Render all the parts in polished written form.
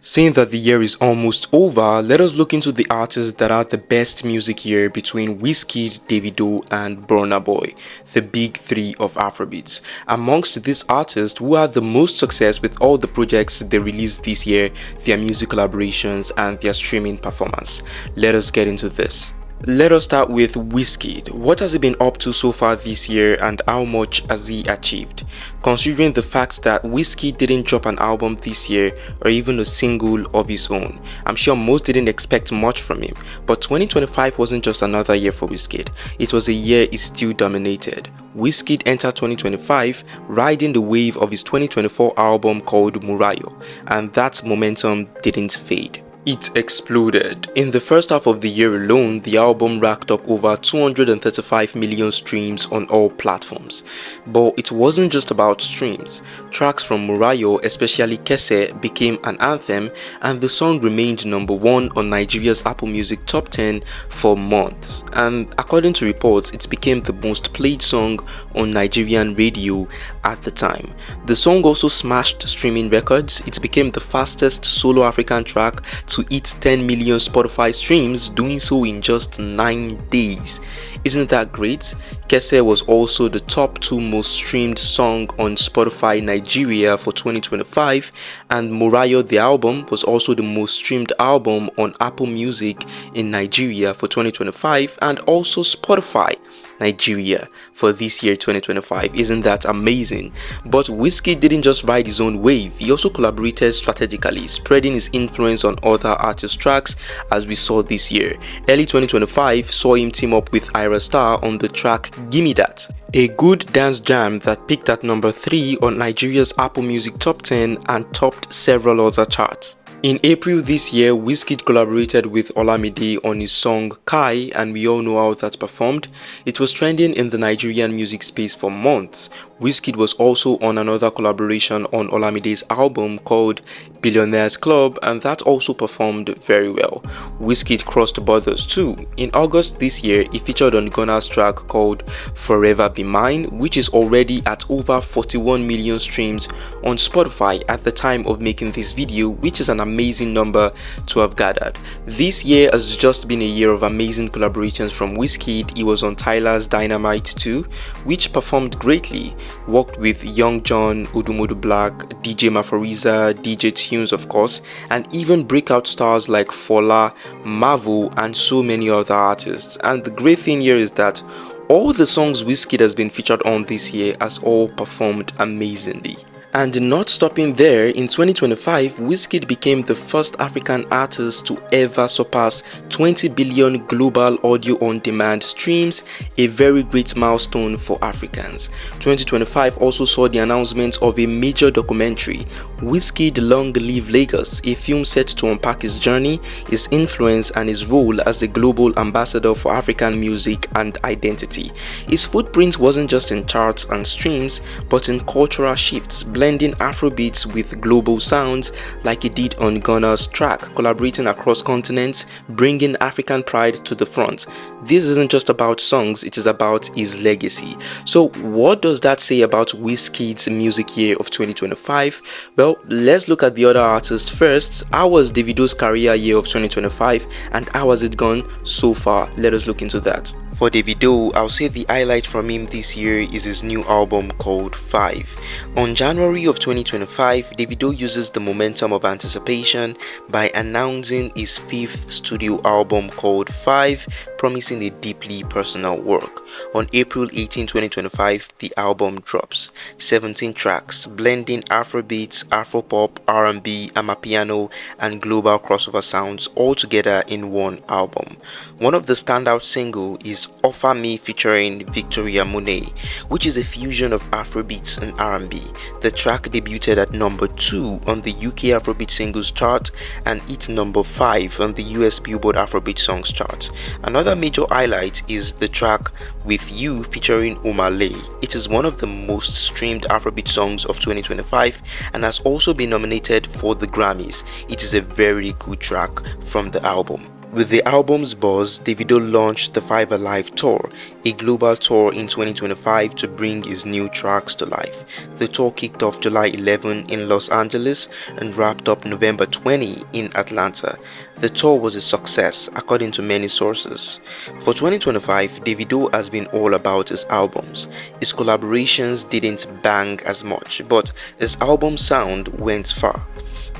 Seeing that the year is almost over, let us look into the artists that had the best music year between Wizkid, Davido and Burna Boy, the big three of Afrobeats. Amongst these artists who had the most success with all the projects they released this year, their music collaborations and their streaming performance. Let us get into this. Let us start with Wizkid. What has he been up to so far this year and how much has he achieved? Considering the fact that Wizkid didn't drop an album this year or even a single of his own, I'm sure most didn't expect much from him. But 2025 wasn't just another year for Wizkid, it was a year he still dominated. Wizkid entered 2025 riding the wave of his 2024 album called Murayo, and that momentum didn't fade. It exploded. In the first half of the year alone, the album racked up over 235 million streams on all platforms. But it wasn't just about streams. Tracks from Murayo, especially Kese, became an anthem, and the song remained number 1 on Nigeria's Apple Music Top 10 for months. And according to reports, it became the most played song on Nigerian radio at the time. The song also smashed streaming records. It became the fastest solo African track to hit 10 million Spotify streams, doing so in just 9 days. Isn't that great? Kese was also the top 2 most streamed song on Spotify Nigeria for 2025, and Murayo the album was also the most streamed album on Apple Music in Nigeria for 2025 and also Spotify Nigeria for this year 2025. Isn't that amazing? But Wizkid didn't just ride his own wave, he also collaborated strategically, spreading his influence on other artists' tracks as we saw this year. Early 2025 saw him team up with Ira Star on the track Gimme That, a good dance jam that peaked at number 3 on Nigeria's Apple Music Top 10 and topped several other charts. In April this year, Wizkid collaborated with Olamide on his song Kai, and we all know how that performed. It was trending in the Nigerian music space for months. Wizkid was also on another collaboration on Olamide's album called Billionaires Club, and that also performed very well. Wizkid crossed borders too. In August this year, he featured on Ghana's track called Forever Be Mine, which is already at over 41 million streams on Spotify at the time of making this video, which is an amazing number to have gathered. This year has just been a year of amazing collaborations from Wizkid. He was on Tyler's Dynamite 2, which performed greatly. Worked with Young John, Udumodu Black, DJ Mafariza, DJ Tunes of course, and even breakout stars like Fola, Mavo and so many other artists. And the great thing here is that all the songs Wizkid has been featured on this year has all performed amazingly. And not stopping there, in 2025, Wizkid became the first African artist to ever surpass 20 billion global audio on-demand streams, a very great milestone for Africans. 2025 also saw the announcement of a major documentary, Wizkid Long Live Lagos, a film set to unpack his journey, his influence and his role as a global ambassador for African music and identity. His footprint wasn't just in charts and streams, but in cultural shifts, blending Afrobeats with global sounds like he did on Ghana's track, collaborating across continents, bringing African pride to the front. This isn't just about songs, it is about his legacy. So what does that say about Wizkid's music year of 2025? Well, let's look at the other artists first. How was Davido's career year of 2025 and how has it gone so far? Let us look into that. For Davido, I'll say the highlight from him this year is his new album called 5. On January of 2025, Davido uses the momentum of anticipation by announcing his 5th studio album called 5, promising a deeply personal work. On April 18, 2025, the album drops. 17 tracks, blending Afrobeats, Afropop, R&B, Amapiano, and global crossover sounds all together in one album. One of the standout singles is Offer Me featuring Victoria Monet, which is a fusion of Afrobeats and R&B. The track debuted at number 2 on the UK Afrobeat Singles chart and hit number 5 on the US Billboard Afrobeat Songs chart. Another major highlight is the track With You featuring Omale. It is one of the most streamed Afrobeat songs of 2025 and has also been nominated for the Grammys. It is a very good track from the album. With the album's buzz, Davido launched the Five Alive Tour, a global tour in 2025 to bring his new tracks to life. The tour kicked off July 11 in Los Angeles and wrapped up November 20 in Atlanta. The tour was a success, according to many sources. For 2025, Davido has been all about his albums. His collaborations didn't bang as much, but his album sound went far.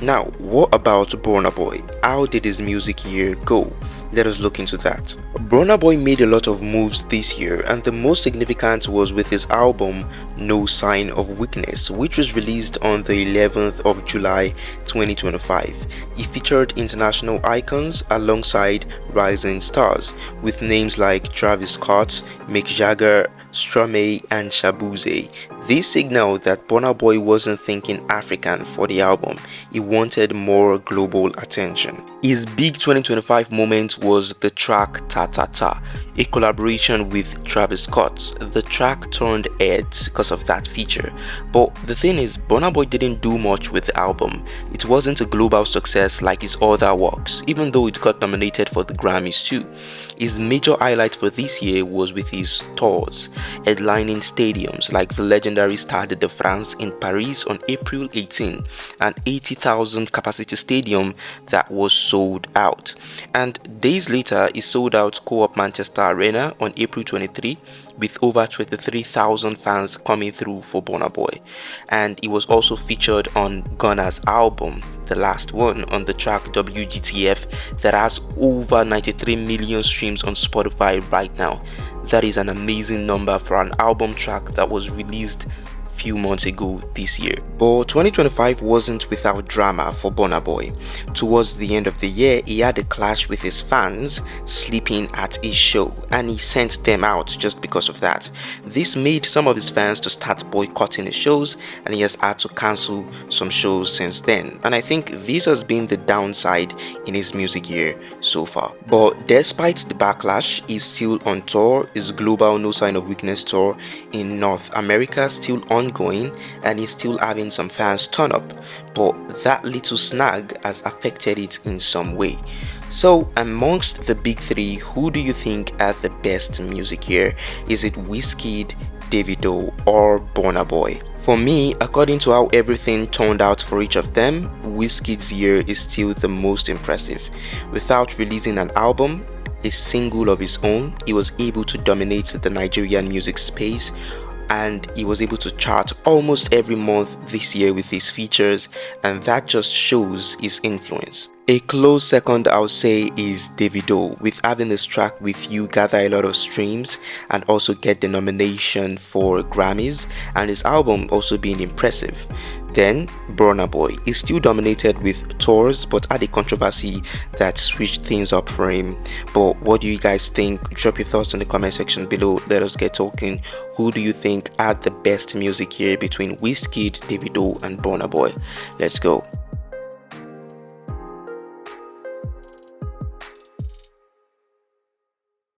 Now, what about Burna Boy? How did his music year go? Let us look into that. Burna Boy made a lot of moves this year, and the most significant was with his album No Sign of Weakness, which was released on the 11th of July 2025. It featured international icons alongside rising stars, with names like Travis Scott, Mick Jagger, Stromae and Shabuze. This signaled that Burna Boy wasn't thinking African for the album, he wanted more global attention. His big 2025 moment was the track Ta Ta Ta, a collaboration with Travis Scott. The track turned heads because of that feature, but the thing is, Burna Boy didn't do much with the album. It wasn't a global success like his other works, even though it got nominated for the Grammys too. His major highlight for this year was with his tours, headlining stadiums like the legendary Stade de France in Paris on April 18, an 80,000 capacity stadium that was sold out. And days later, he sold out Co-op Manchester Arena on April 23 with over 23,000 fans coming through for Burna Boy. And he was also featured on Gunna's album, the last one, on the track WGTF that has over 93 million streams on Spotify right now. That is an amazing number for an album track that was released few months ago this year. But 2025 wasn't without drama for Burna Boy. Towards the end of the year, he had a clash with his fans sleeping at his show, and he sent them out just because of that. This made some of his fans to start boycotting his shows, and he has had to cancel some shows since then. And I think this has been the downside in his music year so far. But despite the backlash, he's still on tour. His global No Sign of Weakness tour in North America still ongoing, and he's still having some fans turn up, but that little snag has affected it in some way. So amongst the big three, who do you think had the best music year? Is it Wizkid, Davido or Burna Boy? For me, according to how everything turned out for each of them, Wizkid's year is still the most impressive. Without releasing an album, a single of his own, he was able to dominate the Nigerian music space, and he was able to chart almost every month this year with his features, and that just shows his influence. A close second, I would say, is Davido, with having this track with You gather a lot of streams and also get the nomination for Grammys, and his album also being impressive. Then Burna Boy is still dominated with tours, but had a controversy that switched things up for him. But what do you guys think? Drop your thoughts in the comment section below. Let us get talking. Who do you think had the best music year between Wizkid, Davido and Burna Boy? Let's go.